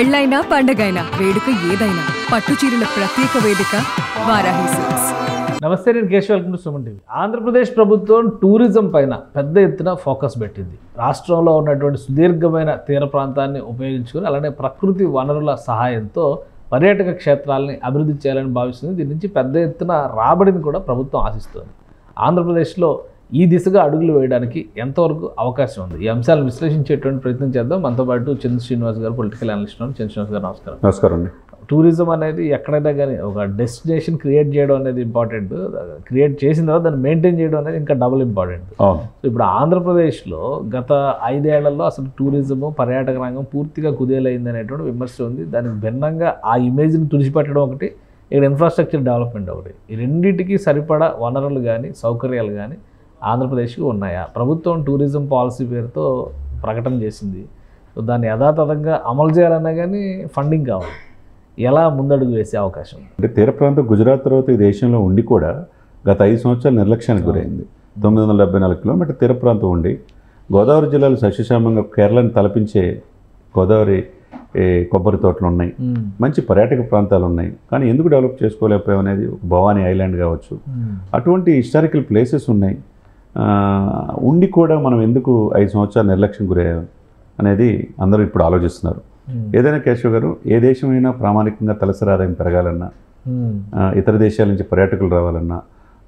పెళ్ళైనా పండగైనా వేడుక ఏదైనా పట్టు చీరల ప్రత్యేక వేదిక వారాహి సిల్క్స్. నమస్తే, నేను Keshav. Welcome to Suman TV. Andhra Pradesh ప్రభుత్వం టూరిజం పైన పెద్ద ఎత్తున ఫోకస్ పెట్టింది. రాష్ట్రంలో ఉన్నటువంటి సుదీర్ఘమైన తీర ప్రాంతాన్ని ఉపయోగించుకొని అలానే ప్రకృతి వనరుల సహాయంతో పర్యాటక క్షేత్రాలని అభివృద్ధి చేయాలని భావిస్తుంది. దీని నుంచి పెద్ద ఎత్తున రాబడిని కూడా ప్రభుత్వం ఆశిస్తుంది. ఆంధ్రప్రదేశ్లో ఈ దిశగా అడుగులు వేయడానికి ఎంతవరకు అవకాశం ఉంది? ఈ అంశాలను విశ్లేషించేటువంటి ప్రయత్నం చేద్దాం. మనతో పాటు చంద్ర శ్రీనివాస్ గారు, పొలిటికల్ అనలిస్ట్ ఉన్నారు. చంద్ర శ్రీనివాస్ గారు నమస్కారం. నమస్కారం అండి. టూరిజం అనేది ఎక్కడైనా కానీ ఒక డెస్టినేషన్ క్రియేట్ చేయడం అనేది ఇంపార్టెంట్. క్రియేట్ చేసిన తర్వాత దాన్ని మెయింటైన్ చేయడం అనేది ఇంకా డబుల్ ఇంపార్టెంట్. ఇప్పుడు ఆంధ్రప్రదేశ్లో గత 5 ఏళ్లలో అసలు టూరిజము, పర్యాటక రంగం పూర్తిగా కుదేలైంది అనేటువంటి విమర్శ ఉంది. దానికి భిన్నంగా ఆ ఇమేజ్ని తుడిచిపెట్టడం ఒకటి, ఇక్కడ ఇన్ఫ్రాస్ట్రక్చర్ డెవలప్మెంట్ ఒకటి. ఈ రెండింటికి సరిపడా వనరులు కానీ సౌకర్యాలు కానీ ఆంధ్రప్రదేశ్కి ఉన్నాయా? ప్రభుత్వం టూరిజం పాలసీ పేరుతో ప్రకటన చేసింది. దాన్ని యథాతథంగా అమలు చేయాలన్నా కానీ ఫండింగ్ కావాలి. ఎలా ముందడుగు వేసే అవకాశం? అంటే తీర ప్రాంతం గుజరాత్ తర్వాత ఈ దేశంలో ఉండి కూడా గత 5 సంవత్సరాలు నిర్లక్ష్యానికి గురైంది. 974 కిలోమీటర్ తీర ప్రాంతం ఉండి గోదావరి జిల్లాలో సస్యశ్యామంగా కేరళని తలపించే గోదావరి కొబ్బరి తోటలు ఉన్నాయి, మంచి పర్యాటక ప్రాంతాలు ఉన్నాయి. కానీ ఎందుకు డెవలప్ చేసుకోలేకపోయాం అనేది భవానీ ఐలాండ్ కావచ్చు, అటువంటి హిస్టారికల్ ప్లేసెస్ ఉన్నాయి. ఉండి కూడా మనం ఎందుకు 5 సంవత్సరాలు నిర్లక్ష్యం గురయ్యాం అనేది అందరూ ఇప్పుడు ఆలోచిస్తున్నారు. ఏదైనా కేశవ్ గారు, ఏ దేశమైనా ప్రామాణికంగా తలసరి ఆదాయం పెరగాలన్నా, ఇతర దేశాల నుంచి పర్యాటకులు రావాలన్నా,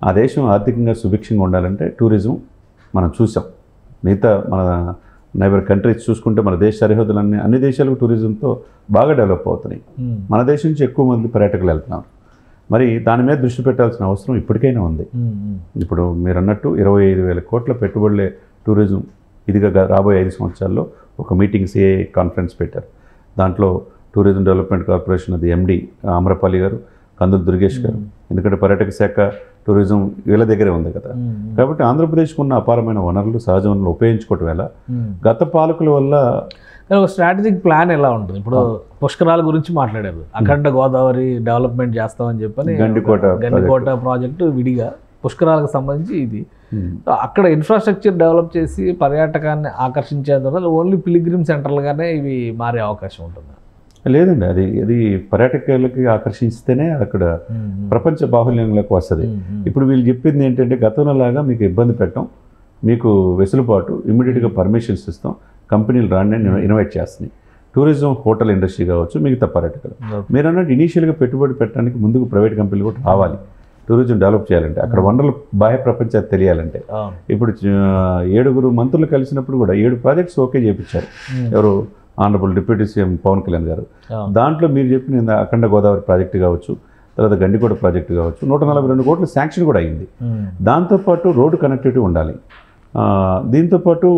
ఆ దేశం ఆర్థికంగా సుభిక్షంగా ఉండాలంటే టూరిజం మనం చూసాం. మిగతా మన నైబర్ కంట్రీస్ చూసుకుంటే మన దేశ సరిహద్దులన్నీ అన్ని దేశాలకు టూరిజంతో బాగా డెవలప్ అవుతున్నాయి. మన దేశం నుంచి ఎక్కువ మంది పర్యాటకులు వెళ్తున్నారు. మరి దాని మీద దృష్టి పెట్టాల్సిన అవసరం ఇప్పటికైనా ఉంది. ఇప్పుడు మీరు అన్నట్టు 25,000 కోట్ల పెట్టుబడులే టూరిజం ఇదిగా రాబోయే 5 సంవత్సరాల్లో ఒక మీటింగ్ సిఏ కాన్ఫరెన్స్ పెట్టారు. దాంట్లో టూరిజం డెవలప్మెంట్ కార్పొరేషన్ అది ఎండి ఆమ్రపాలి గారు, కందులు దుర్గేష్ గారు. ఎందుకంటే పర్యాటక శాఖ టూరిజం వీళ్ళ దగ్గరే ఉంది కదా. కాబట్టి ఆంధ్రప్రదేశ్కు ఉన్న అపారమైన వనరులు, సహజ వనరులు ఉపయోగించుకోవటం వల్ల గత పాలకుల వల్ల ఒక స్ట్రాటజిక్ ప్లాన్ ఎలా ఉంటుంది? ఇప్పుడు పుష్కరాల గురించి మాట్లాడారు, అఖండ గోదావరి డెవలప్మెంట్ చేస్తామని చెప్పని గండికోట ప్రాజెక్టు విడిగా పుష్కరాలకు సంబంధించి ఇది. అక్కడ ఇన్ఫ్రాస్ట్రక్చర్ డెవలప్ చేసి పర్యాటకాన్ని ఆకర్షించే ద్వారా ఓన్లీ పిలిగ్రిమ్ సెంటర్లుగానే ఇవి మారే అవకాశం ఉంటుంది. లేదండి, అది పర్యాటకులకి ఆకర్షిస్తేనే అక్కడ ప్రపంచ బాహుల్యంలోకి వస్తుంది. ఇప్పుడు వీళ్ళు చెప్పింది ఏంటంటే, గతంలో లాగా మీకు ఇబ్బంది పెట్టడం, మీకు వెసులుబాటు, ఇమ్మీడియట్గా పర్మిషన్స్ ఇస్తాం, కంపెనీలు రాండి ఇన్వైట్ చేస్తున్నాయి. టూరిజం, హోటల్ ఇండస్ట్రీ కావచ్చు, మిగతా పర్యాటకులు. మీరు అన్నట్టు ఇనీషియల్గా పెట్టుబడి పెట్టడానికి ముందుకు ప్రైవేట్ కంపెనీలు కూడా రావాలి. టూరిజం డెవలప్ చేయాలంటే, అక్కడ వనరులు బాహ్య ప్రపంచాన్ని తెలియాలంటే. ఇప్పుడు 7 మంత్రులు కలిసినప్పుడు కూడా 7 ప్రాజెక్ట్స్ ఓకే చేయించారు. ఎవరు? Honourable deputy CM Pawan Kalyan garu. దాంట్లో మీరు చెప్పిన అఖండ గోదావరి ప్రాజెక్టు కావచ్చు, తర్వాత గండికోట ప్రాజెక్టు కావచ్చు, 142 కోట్ల శాంక్షన్ కూడా అయింది. దాంతోపాటు రోడ్డు కనెక్టివిటీ ఉండాలి. దీంతోపాటు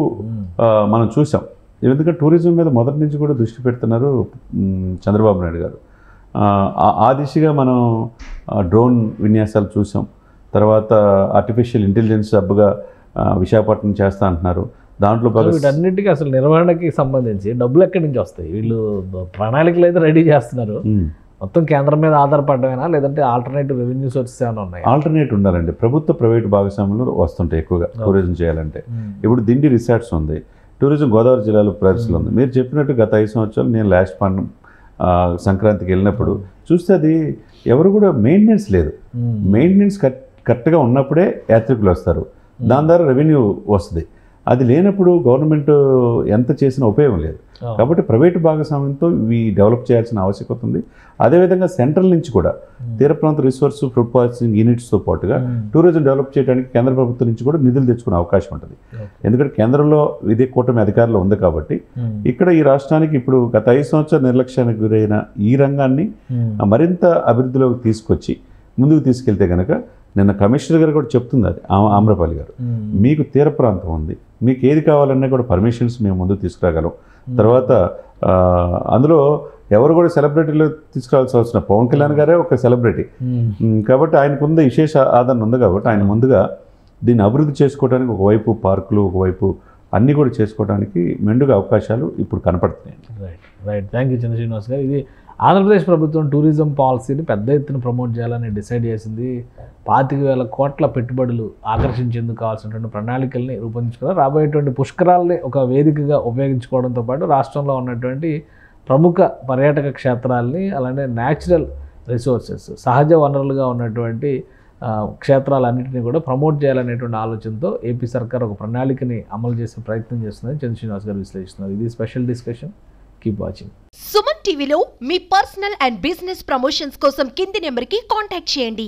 మనం చూసాం, ఎందుకంటే టూరిజం మీద మొదటి నుంచి కూడా దృష్టి పెడుతున్నారు చంద్రబాబు నాయుడు గారు. ఆ దిశగా మనం డ్రోన్ విన్యాసాలు చూసాం. తర్వాత ఆర్టిఫిషియల్ ఇంటెలిజెన్స్ హబ్గా విశాఖపట్నం చేస్తా అంటున్నారు. దాంట్లో వీటన్నిటికీ అసలు నిర్వహణకి సంబంధించి డబ్బులు ఎక్కడి నుంచి వస్తాయి? వీళ్ళు ప్రణాళికలు అయితే రెడీ చేస్తున్నారు. మొత్తం కేంద్రం మీద ఆధారపడమేనా, లేదంటే ఆల్టర్నేటివ్ రెవెన్యూ సోర్సెస్ ఏమైనా ఉన్నాయి? ఆల్టర్నేట్ ఉండాలండి. ప్రభుత్వ ప్రైవేట్ భాగస్వామ్యంలో వస్తుంటాయి ఎక్కువగా టూరిజం చేయాలంటే. ఇప్పుడు దిండి రిసార్ట్స్ ఉంది, టూరిజం గోదావరి జిల్లాలో ప్రదర్శనలు ఉంది. మీరు చెప్పినట్టు గత 5 సంవత్సరాలు నేను లాస్ట్ సంక్రాంతికి వెళ్ళినప్పుడు చూస్తే అది ఎవరు కూడా మెయింటెనెన్స్ లేదు. మెయింటెనెన్స్ కరెక్ట్గా ఉన్నప్పుడే యాత్రికులు వస్తారు, దాని ద్వారా రెవెన్యూ వస్తుంది. అది లేనప్పుడు గవర్నమెంట్ ఎంత చేసినా ఉపయోగం లేదు. కాబట్టి ప్రైవేటు భాగస్వామ్యంతో ఇవి డెవలప్ చేయాల్సిన ఆవశ్యకత ఉంది. అదేవిధంగా సెంట్రల్ నుంచి కూడా తీర ప్రాంత రిసోర్స్, ఫుడ్ ప్రాసెసింగ్ యూనిట్స్తో పాటుగా టూరిజం డెవలప్ చేయడానికి కేంద్ర ప్రభుత్వం నుంచి కూడా నిధులు తెచ్చుకునే అవకాశం ఉంటుంది. ఎందుకంటే కేంద్రంలో ఇదే కూటమి అధికారంలో ఉంది కాబట్టి ఇక్కడ ఈ రాష్ట్రానికి ఇప్పుడు గత 5 సంవత్సరాల నిర్లక్ష్యానికి గురైన ఈ రంగాన్ని మరింత అభివృద్ధిలోకి తీసుకొచ్చి ముందుకు తీసుకెళ్తే కనుక, నిన్న కమిషనర్ గారు కూడా చెప్తుంది, అది ఆమ్రపాలి గారు, మీకు తీర ప్రాంతం ఉంది, మీకు ఏది కావాలన్నా కూడా పర్మిషన్స్ మేము ముందుకు తీసుకురాగలం. తర్వాత అందులో ఎవరు కూడా సెలబ్రిటీలు తీసుకురావాల్సిన అవసరం, పవన్ కళ్యాణ్ గారే ఒక సెలబ్రిటీ కాబట్టి ఆయనకుంది విశేష ఆదరణ ఉంది. కాబట్టి ఆయన ముందుగా దీన్ని అభివృద్ధి చేసుకోవడానికి ఒకవైపు పార్కులు, ఒకవైపు అన్నీ కూడా చేసుకోవడానికి మెండుగా అవకాశాలు ఇప్పుడు కనపడుతున్నాయి. రైట్. థ్యాంక్ యూ చంద్ర శ్రీనివాస్ గారు. ఇది ఆంధ్రప్రదేశ్ ప్రభుత్వం టూరిజం పాలసీని పెద్ద ఎత్తున ప్రమోట్ చేయాలని డిసైడ్ చేసింది. 25,000 కోట్ల పెట్టుబడులు ఆకర్షించేందుకు కావాల్సినటువంటి ప్రణాళికల్ని రూపొందించుకున్నారు. రాబోయేటువంటి పుష్కరాలని ఒక వేదికగా ఉపయోగించుకోవడంతో పాటు రాష్ట్రంలో ఉన్నటువంటి ప్రముఖ పర్యాటక క్షేత్రాల్ని అలానే న్యాచురల్ రిసోర్సెస్ సహజ వనరులుగా ఉన్నటువంటి క్షేత్రాలన్నింటినీ కూడా ప్రమోట్ చేయాలనేటువంటి ఆలోచనతో ఏపీ సర్కార్ ఒక ప్రణాళికని అమలు చేసే ప్రయత్నం చేస్తుందని చంద్ర శ్రీనివాస్ గారు విశ్లేషిస్తున్నారు. ఇది special discussion. Keep watching. Suman టీవీలో మీ పర్సనల్ అండ్ బిజినెస్ ప్రమోషన్స్ కోసం కింది నెంబర్కి కాంటాక్ట్ చేయండి.